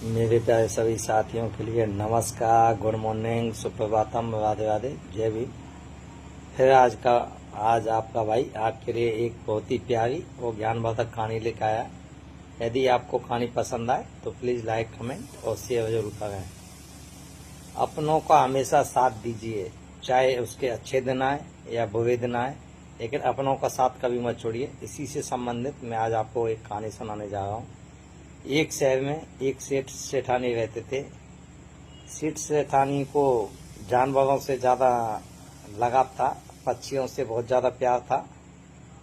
मेरे प्यारे सभी साथियों के लिए नमस्कार, गुड मॉर्निंग, सुप्रभातम, राधे राधे, जय भीम। फिर आज आपका भाई आपके लिए एक बहुत ही प्यारी और ज्ञानवर्धक कहानी लेकर आया। यदि आपको कहानी पसंद आए तो प्लीज़ लाइक, कमेंट और शेयर जरूर करें। अपनों का हमेशा साथ दीजिए, चाहे उसके अच्छे दिन आए या बुरे दिन आए, लेकिन अपनों का साथ कभी मत छोड़िए। इसी से संबंधित मैं आज आपको एक कहानी सुनाने जा रहा हूँ। एक शहर में एक सेठ सेठानी रहते थे। सेठ सेठानी को जानवरों से ज़्यादा लगाव था, पक्षियों से बहुत ज़्यादा प्यार था।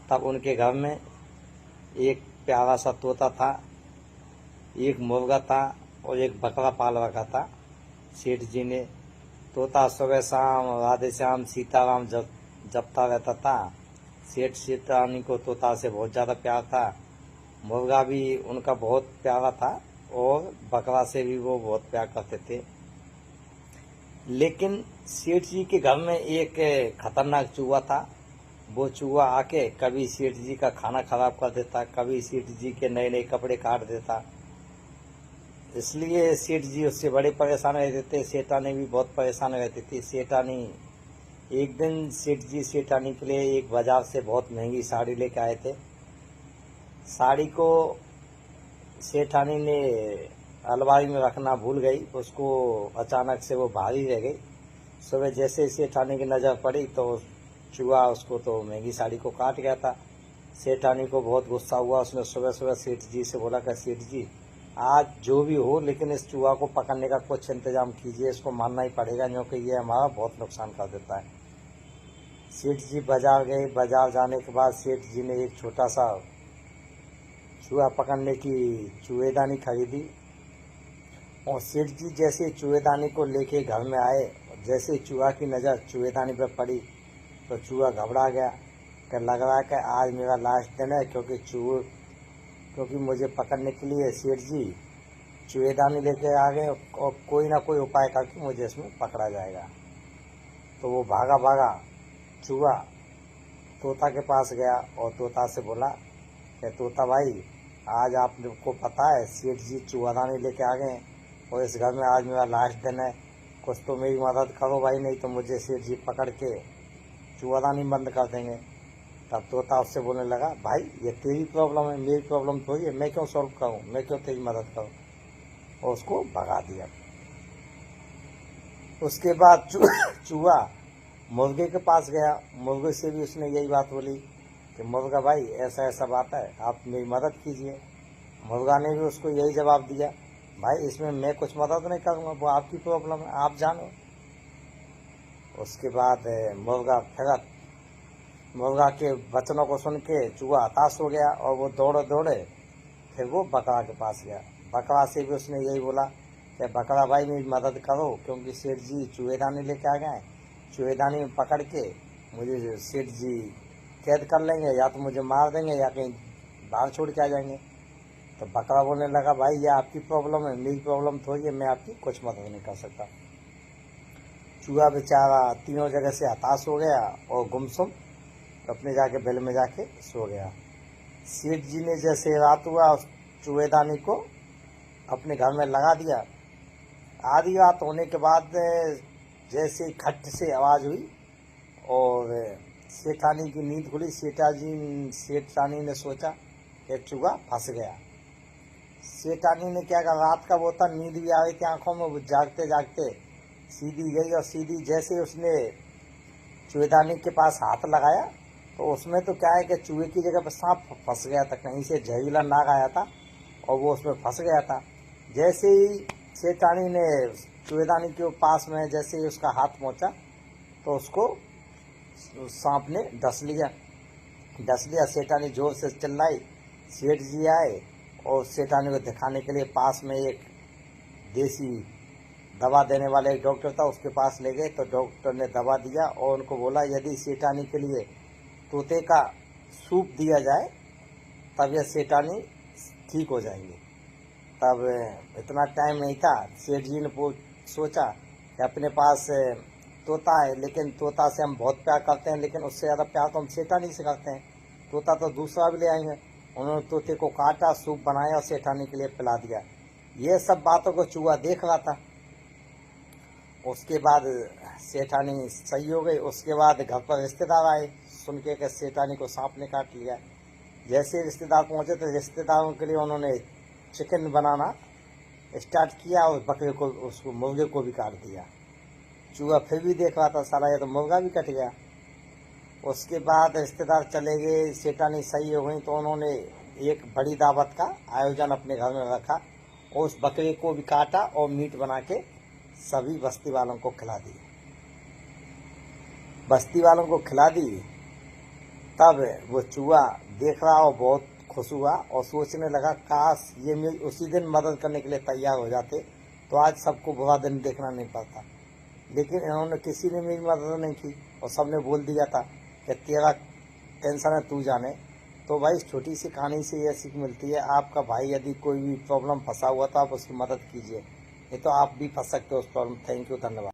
तब उनके घर में एक प्यारा सा तोता था, एक मुर्गा था और एक बकरा पाल रखा था। सेठ जी ने तोता सुबह शाम राधे श्याम सीताराम जपता रहता था। सेठ सेठानी को तोता से बहुत ज़्यादा प्यार था। मुर्गा भी उनका बहुत प्यारा था और बकरा से भी वो बहुत प्यार करते थे। लेकिन सेठ जी के घर में एक खतरनाक चूहा था। वो चूहा आके कभी सेठ जी का खाना खराब कर देता, कभी सेठ जी के नए नए कपड़े काट देता। इसलिए सेठ जी उससे बड़े परेशान रहते थे। सेठानी भी बहुत परेशान रहती थी। सेठानी एक दिन सेठ जी सेठानी के लिए एक बाजार से बहुत महंगी साड़ी लेके आए थे। साड़ी को सेठानी ने अलमारी में रखना भूल गई। उसको अचानक से वो भारी रह गई। सुबह जैसे ही सेठानी की नज़र पड़ी तो चूहा उसको तो महंगी साड़ी को काट गया था। सेठानी को बहुत गुस्सा हुआ। उसने सुबह सुबह सेठ जी से बोला कि सेठ जी, आज जो भी हो लेकिन इस चूहा को पकड़ने का कुछ इंतजाम कीजिए, इसको मारना ही पड़ेगा, क्योंकि ये हमारा बहुत नुकसान कर देता है। सेठ जी बाजार गए। बाजार जाने के बाद सेठ जी ने एक छोटा सा चूहा पकड़ने की चूहेदानी खरीदी और सेठ जी जैसे चूहेदानी को लेके घर में आए, जैसे चूहा की नज़र चूहेदानी पर पड़ी तो चूहा घबरा गया कि लग रहा है कि आज मेरा लास्ट दिन है, क्योंकि मुझे पकड़ने के लिए सेठ जी चूहेदानी लेके आ गए और कोई ना कोई उपाय करके मुझे इसमें पकड़ा जाएगा। तो वो भागा भागा चूहा तोता के पास गया और तोता से बोला कि तोता भाई, आज आपको पता है सेठ जी चूहादानी लेके आ गए और इस घर में आज मेरा लास्ट दिन है, कुछ तो मेरी मदद करो भाई, नहीं तो मुझे सेठ जी पकड़ के चूहादानी बंद कर देंगे। तब तोता उससे बोलने लगा, भाई ये तेरी प्रॉब्लम है, मेरी प्रॉब्लम थोड़ी है, मैं क्यों सॉल्व करूँ, मैं क्यों तेरी मदद करूँ, और उसको भगा दिया। उसके बाद चूहा मुर्गे के पास गया। मुर्गे से भी उसने यही बात बोली कि मुर्गा भाई, ऐसा ऐसा बात है, आप मेरी मदद कीजिए। मुर्गा ने भी उसको यही जवाब दिया, भाई इसमें मैं कुछ मदद नहीं करूँगा, वो आपकी प्रॉब्लम है, आप जानो। उसके बाद मुर्गा के वचनों को सुन के चूहा हताश हो गया और वो दौड़े दौड़े फिर वो बकरा के पास गया। बकरा से भी उसने यही बोला कि बकरा भाई मेरी मदद करो, क्योंकि सेठ जी चूहेदानी लेके आ गए, चूहेदानी में पकड़ के मुझे सेठ जी कैद कर लेंगे, या तो मुझे मार देंगे या कहीं बाहर छोड़ के आ जाएंगे। तो बकरा बोलने लगा, भाई ये आपकी प्रॉब्लम है, मेरी प्रॉब्लम थोड़ी है, मैं आपकी कुछ मदद नहीं कर सकता। चूहा बेचारा तीनों जगह से हताश हो गया और गुमसुम अपने जाके बिल में जाके सो गया। सेठ जी ने जैसे रात हुआ उस चूहेदानी को अपने घर में लगा दिया। आधी रात होने के बाद जैसे खट से आवाज़ हुई और सेठानी की नींद खुली। सेठानी ने सोचा कि चूहा फंस गया। सेठानी ने क्या कहा, रात का वो था, नींद भी आ रही थी आंखों में, वो जागते जागते सीधी गई और सीधी जैसे उसने चूहेदानी के पास हाथ लगाया तो उसमें तो क्या है कि चूहे की जगह पर सांप फंस गया था। कहीं से जहरीला नाग आया था और वो उसमें फंस गया था। जैसे ही सेठानी ने चूहेदानी के पास में जैसे ही उसका हाथ पहुंचा तो उसको सांप ने डस लिया। सेठानी जोर से चिल्लाई। सेठ जी आए और सेठानी को दिखाने के लिए पास में एक देसी दवा देने वाला एक डॉक्टर था, उसके पास ले गए। तो डॉक्टर ने दवा दिया और उनको बोला, यदि सेठानी के लिए तोते का सूप दिया जाए तब यह सेठानी ठीक हो जाएंगे। तब इतना टाइम नहीं था। सेठ जी ने सोचा कि अपने पास तोता है, लेकिन तोता से हम बहुत प्यार करते हैं, लेकिन उससे ज़्यादा प्यार तो हम सेठानी से करते हैं, तोता तो दूसरा भी ले आएंगे। उन्होंने तोते को काटा, सूप बनाया और सेठानी के लिए पिला दिया। ये सब बातों को चूहा देख रहा था। उसके बाद सेठानी सही हो गई। उसके बाद घर पर रिश्तेदार आए, सुन के सेठानी को सांप ने काट लिया। जैसे रिश्तेदार पहुंचे तो रिश्तेदारों के लिए उन्होंने चिकन बनाना स्टार्ट किया और बकरे को, उसको मुर्गे को भी काट दिया। चूहा फिर भी देख रहा था, साला ये तो मुर्गा भी कट गया। उसके बाद रिश्तेदार चले गए, सेठानी सही हो गई तो उन्होंने एक बड़ी दावत का आयोजन अपने घर में रखा। उस बकरे को भी काटा और मीट बना के सभी बस्ती वालों को खिला दी। बस्ती वालों को खिला दी। तब वो चूहा देख रहा और बहुत खुश हुआ और सोचने लगा, काश ये मेरी उसी दिन मदद करने के लिए तैयार हो जाते तो आज सबको बुरा दिन देखना नहीं पड़ता। लेकिन इन्होंने, किसी ने मेरी मदद नहीं की और सबने बोल दिया था कि तेरा टेंशन है तू जाने। तो भाई इस छोटी सी कहानी से यह सीख मिलती है, आपका भाई यदि कोई भी प्रॉब्लम फंसा हुआ तो आप उसकी मदद कीजिए, नहीं तो आप भी फंस सकते हो उस प्रॉब्लम। थैंक यू, धन्यवाद।